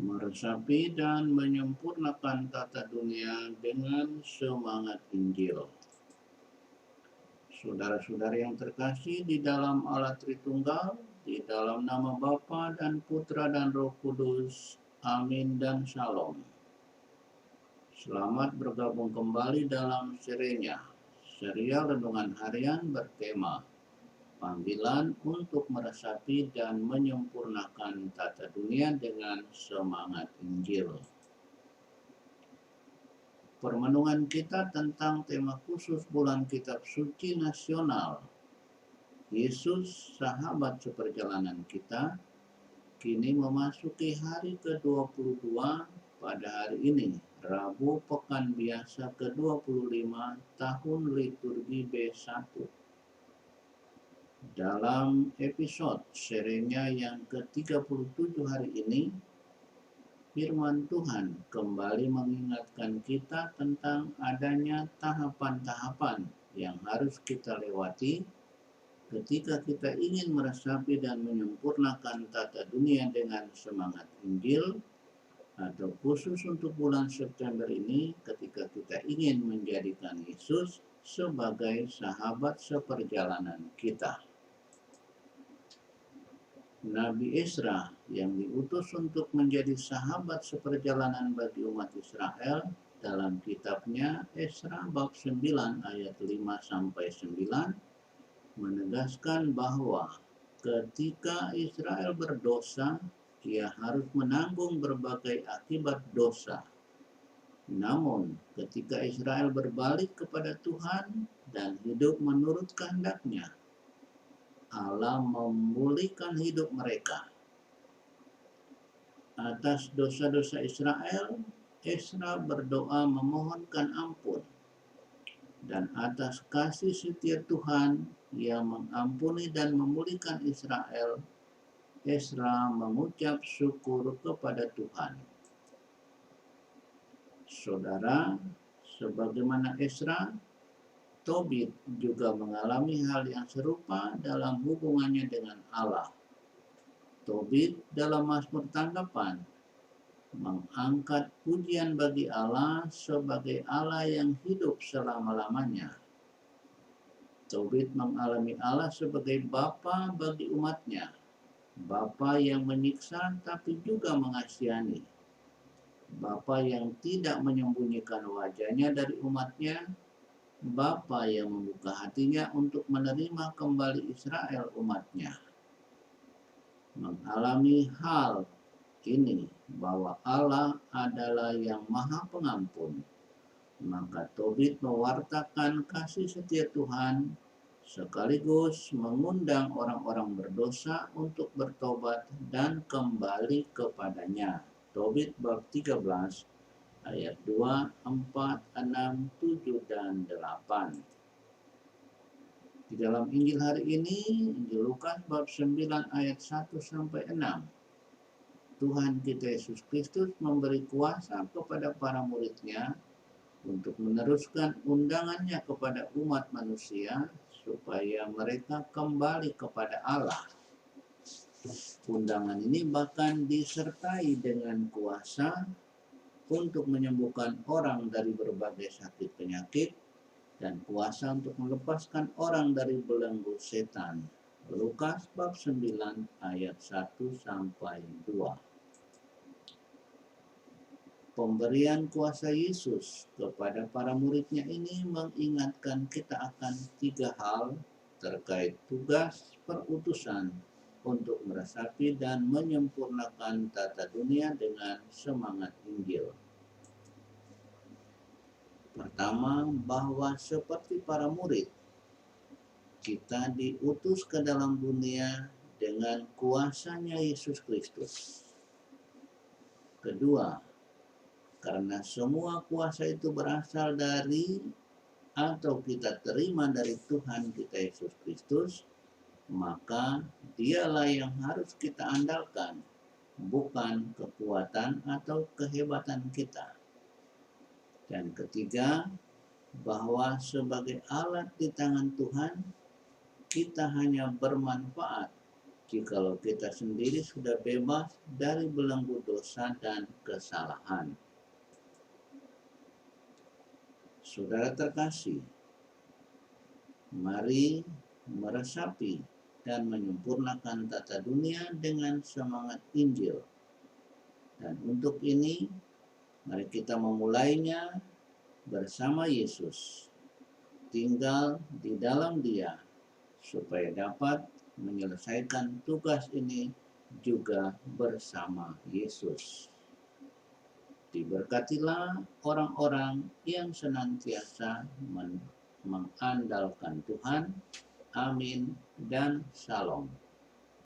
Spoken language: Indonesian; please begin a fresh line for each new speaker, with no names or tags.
meresapi dan menyempurnakan tata dunia dengan semangat Injil. Saudara-saudari yang terkasih di dalam Allah Tritunggal, di dalam nama Bapa dan Putra dan Roh Kudus, amin dan shalom. Selamat bergabung kembali dalam serial Renungan Harian bertema panggilan untuk meresapi dan menyempurnakan tata dunia dengan semangat Injil. Permenungan kita tentang tema khusus bulan Kitab Suci Nasional, Yesus Sahabat Seperjalanan Kita, kini memasuki hari ke-22 pada hari ini, Rabu Pekan Biasa ke-25 tahun liturgi B1. Dalam episode serinya yang ke-37 hari ini, firman Tuhan kembali mengingatkan kita tentang adanya tahapan-tahapan yang harus kita lewati ketika kita ingin meresapi dan menyempurnakan tata dunia dengan semangat Injil, atau khusus untuk bulan September ini ketika kita ingin menjadikan Yesus sebagai sahabat seperjalanan kita. Nabi Ezra yang diutus untuk menjadi sahabat seperjalanan bagi umat Israel dalam kitabnya Ezra bab 9 ayat 5-9 menegaskan bahwa ketika Israel berdosa, ia harus menanggung berbagai akibat dosa. Namun, ketika Israel berbalik kepada Tuhan dan hidup menurut kehendak-Nya, Allah memulihkan hidup mereka. Atas dosa-dosa Israel, Ezra berdoa memohonkan ampun. Dan atas kasih setia Tuhan yang mengampuni dan memulihkan Israel, Ezra mengucap syukur kepada Tuhan. Saudara, sebagaimana Ezra, Tobit juga mengalami hal yang serupa dalam hubungannya dengan Allah. Tobit dalam Mazmur Tanggapan mengangkat pujian bagi Allah sebagai Allah yang hidup selama-lamanya. Tobit mengalami Allah sebagai Bapa bagi umatnya, Bapa yang menyiksa tapi juga mengasihani, Bapa yang tidak menyembunyikan wajahnya dari umatnya, Bapa yang membuka hatinya untuk menerima kembali Israel umatnya. Mengalami hal ini bahwa Allah adalah yang Maha Pengampun, maka Tobit mewartakan kasih setia Tuhan sekaligus mengundang orang-orang berdosa untuk bertobat dan kembali kepadanya. Tobit bab 13 ayat 2, 4, 6, 7, dan 8. Di dalam Injil hari ini, Injil Lukas bab 9 ayat 1-6, Tuhan kita Yesus Kristus memberi kuasa kepada para murid-Nya untuk meneruskan undangannya kepada umat manusia supaya mereka kembali kepada Allah. Undangan ini bahkan disertai dengan kuasa untuk menyembuhkan orang dari berbagai sakit penyakit dan kuasa untuk melepaskan orang dari belenggu setan. Lukas bab 9 ayat 1-2. Pemberian kuasa Yesus kepada para murid-Nya ini mengingatkan kita akan 3 hal terkait tugas perutusan untuk meresapi dan menyempurnakan tata dunia dengan semangat Injil. Pertama, bahwa seperti para murid, kita diutus ke dalam dunia dengan kuasanya Yesus Kristus. Kedua, karena semua kuasa itu berasal dari atau kita terima dari Tuhan kita Yesus Kristus, maka Dialah yang harus kita andalkan, bukan kekuatan atau kehebatan kita. Dan ketiga, bahwa sebagai alat di tangan Tuhan, kita hanya bermanfaat jikalau kita sendiri sudah bebas dari belenggu dosa dan kesalahan. Saudara terkasih, mari meresapi dan menyempurnakan tata dunia dengan semangat Injil. Dan untuk ini, mari kita memulainya bersama Yesus, tinggal di dalam Dia, supaya dapat menyelesaikan tugas ini juga bersama Yesus. Diberkatilah orang-orang yang senantiasa mengandalkan Tuhan. Amin dan Shalom.